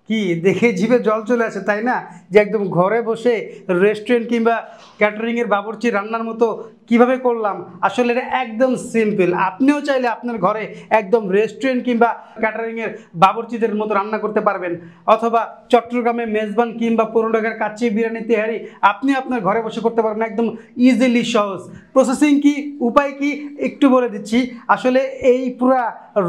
কি দেখে জিভে জল চলে আসে, তাই না? যে একদম ঘরে বসে রেস্টুরেন্ট কিংবা ক্যাটারিংয়ের বাবুর্চি রান্নার মতো কিভাবে করলাম। আসলে এটা একদম সিম্পল। আপনিও চাইলে আপনার ঘরে একদম রেস্টুরেন্ট কিংবা ক্যাটারিংয়ের বাবুর্চিদের মতো রান্না করতে পারবেন, অথবা চট্টগ্রামে মেজবান কিংবা পুরনো ঢাকার কাচ্চি বিরিয়ানি তেহারি আপনি আপনার ঘরে বসে করতে পারবেন একদম ইজিলি, সহজ। প্রসেসিং কি, উপায় কি একটু বলে দিচ্ছি। আসলে এই পুরা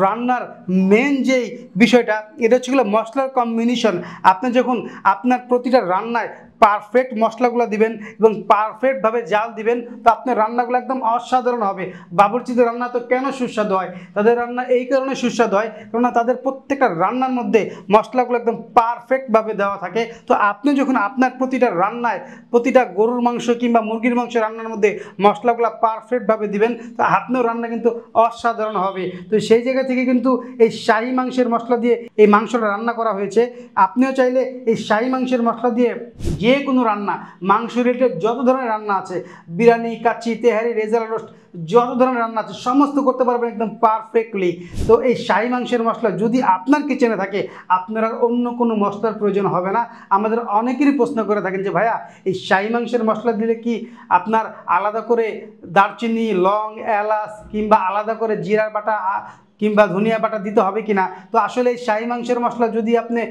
রান্নার মেন যেই বিষয়টা, এটা হচ্ছে মশলার কম্বিনেশন। আপনি যখন আপনার প্রতিটা রান্নায় পারফেক্ট মশলাগুলো দিবেন এবং পারফেক্টভাবে জাল দিবেন, তো আপনার রান্নাগুলো একদম অসাধারণ হবে। বাবুর্চিদের রান্না তো কেন সুস্বাদু হয়? তাদের রান্না এই কারণে সুস্বাদু হয় কেননা তাদের প্রত্যেকটা রান্নার মধ্যে মশলাগুলো একদম পারফেক্টভাবে দেওয়া থাকে। তো আপনি যখন আপনার প্রতিটা রান্নায়, প্রতিটা গরুর মাংস কিংবা মুরগির মাংস রান্নার মধ্যে মশলাগুলো পারফেক্টভাবে দিবেন, তো আপনার রান্না কিন্তু অসাধারণ হবে। তো সেই জায়গা থেকে কিন্তু এই শাহী মাংসের মশলা দিয়ে এই মাংসটা রান্না করা হয়েছে। আপনিও চাইলে এই শাহী মাংসের মশলা দিয়ে যে কোনো রান্না, মাংস রিলেটেড যত ধরনের রান্না আছে, বিরিয়ানি, কাচ্চি, তেহারি, রেজালা রোস্ট, যত ধরনের রান্না আছে সমস্ত করতে পারবেন একদম পারফেক্টলি। তো এই শাহী মাংসের মশলা যদি আপনার কিচেনে থাকে, আপনার আর অন্য কোনো মশলার প্রয়োজন হবে না। আমাদের অনেকেরই প্রশ্ন করে থাকেন যে ভাইয়া, এই শাহী মাংসের মশলা দিলে কি আপনার আলাদা করে দারচিনি, লং, এলাচ কিংবা আলাদা করে জিরার বাটা কিংবা ধনিয়া বাটা দিতে হবে কিনা? তো আসলে এই শাহী মাংসের মশলা যদি আপনি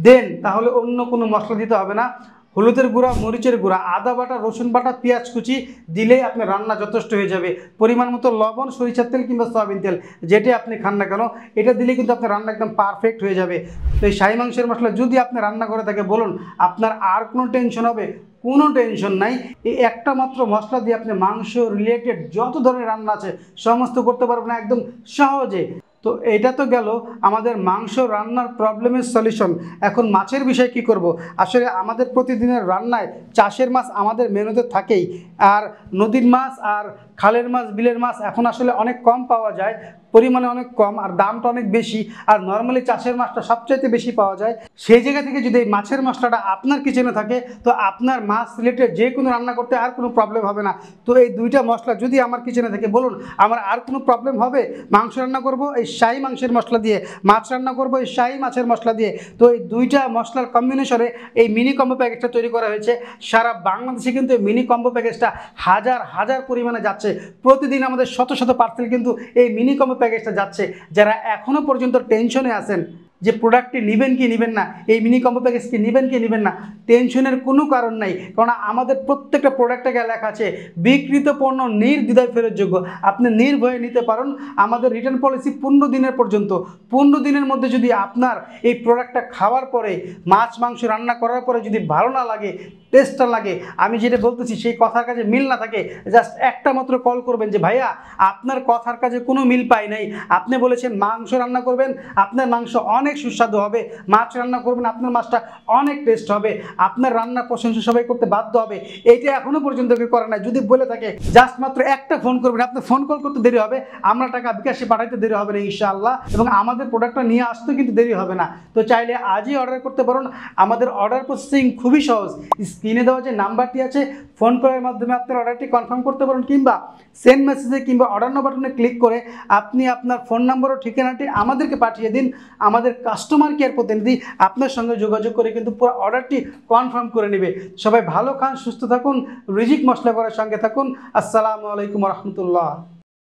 দেন, তাহলে অন্য কোনো মশলা দিতে হবে না। হলুদের গুঁড়া, মরিচের গুঁড়া, আদা বাটা, রসুন বাটা, পেঁয়াজ কুচি দিলেই আপনার রান্না যথেষ্ট হয়ে যাবে। পরিমাণ মতো লবণ, সরিষার তেল কিংবা সয়াবিন তেল, যেটাই আপনি খান না কেন, এটা দিলে কিন্তু আপনার রান্না একদম পারফেক্ট হয়ে যাবে। তো এই শাহী মাংসের মশলা যদি আপনি রান্না করে থাকে, বলুন আপনার আর কোনো টেনশন হবে? কোনো টেনশন নাই। এই একটা মাত্র মশলা দিয়ে আপনি মাংস রিলেটেড যত ধরনের রান্না আছে সমস্ত করতে পারবেন একদম সহজে। তো এটা তো গেল আমাদের মাংস রান্নার প্রবলেমের সলিউশন। এখন মাছের বিষয়ে কি করব? আসলে আমাদের প্রতিদিনের রান্নায় চাষের মাছ আমাদের মেনুতে থাকেই, আর নদীর মাছ আর খালের মাছ, বিলের মাছ এখন আসলে অনেক কম পাওয়া যায়, পরিমাণে অনেক কম, আর দামটা অনেক বেশি। আর নর্মালি চাষের মাছটা সবচাইতে বেশি পাওয়া যায়। সেই জায়গা থেকে যদি এই মাছের মশলাটা আপনার কিচেনে থাকে, তো আপনার মাছ রিলেটেড যে কোনো রান্না করতে আর কোনো প্রবলেম হবে না। তো এই দুইটা মশলা যদি আমার কিচেনে থাকে, বলুন আমার আর কোনো প্রবলেম হবে? মাংস রান্না করব এই শাহী মাংসের মশলা দিয়ে, মাছ রান্না করব এই শাহী মাছের মশলা দিয়ে। তো এই দুইটা মশলার কম্বিনেশনে এই মিনি কম্বো প্যাকেজটা তৈরি করা হয়েছে। সারা বাংলাদেশে কিন্তু এই মিনি কম্বো প্যাকেজটা হাজার হাজার পরিমাণে যাচ্ছে। প্রতিদিন আমাদের শত শত পার্সেল কিন্তু এই মিনি কম্বো প্যাকেজটা যাচ্ছে। যারা এখনও পর্যন্ত টেনশনে আছেন যে প্রোডাক্টটি নেবেন কি নেবেন না, এই মিনি কম্বো প্যাকেজ কি নেবেন কি নেবেন না, টেনশনের কোনো কারণ নাই। কারণ আমাদের প্রত্যেকটা প্রোডাক্টে লেখা আছে বিক্রিত পণ্য নির্দ্বিধায় ফেরতযোগ্য। আপনি নির্ভয়ে নিতে পারেন। আমাদের রিটার্ন পলিসি 15 দিনের পর্যন্ত। 15 দিনের মধ্যে যদি আপনার এই প্রোডাক্টটা খাওয়ার পরে, মাছ মাংস রান্না করার পরে যদি ভালো না লাগে, টেস্টটা লাগে, আমি যেটা বলতেছি সেই কথার কাজে মিল না থাকে, জাস্ট একটা মাত্র কল করবেন যে ভাইয়া আপনার কথার কাজে কোনো মিল পাই নাই। আপনি বলেছেন মাংস রান্না করবেন, আপনার মাংস অনেক সুস্বাদু হবে। মাছ রান্না করবেন, আপনার মাছটা অনেক টেস্ট হবে। আপনার রান্নার প্রশংসা সবাই করতে বাধ্য হবে। এইটা এখনো পর্যন্ত কেউ করে না। যদি বলে থাকে জাস্ট মাত্র একটা ফোন করবেন, আপনার ফোন কল করতে দেরি হবে, আমরা টাকা বিকাশে পাঠাইতে দেরি হবে না ইনশাআল্লাহ, এবং আমাদের প্রোডাক্টটা নিয়ে আসতে কিন্তু দেরি হবে না। তো চাইলে আজই অর্ডার করতে পারেন। আমাদের অর্ডার প্রসেসিং খুবই সহজ। স্ক্রিনে দেওয়া যে নাম্বারটি আছে, ফোন কলের মাধ্যমে আপনার অর্ডারটি কনফার্ম করতে পারেন, কিংবা সেন্ড মেসেজে কিংবা অর্ডার নাও বাটনে ক্লিক করে আপনি আপনার ফোন নাম্বার ও ঠিকানাটি আমাদেরকে পাঠিয়ে দিন। আমাদের কাস্টমার কেয়ার প্রতিনিধি আপনার সঙ্গে যোগাযোগ করে কিন্তু পুরো অর্ডারটি কনফার্ম করে নেবে। সবাই ভালো খান, সুস্থ থাকুন, রিজিক মশলা করার সঙ্গে থাকুন। আসসালামু আলাইকুম রহমতুল্লাহ।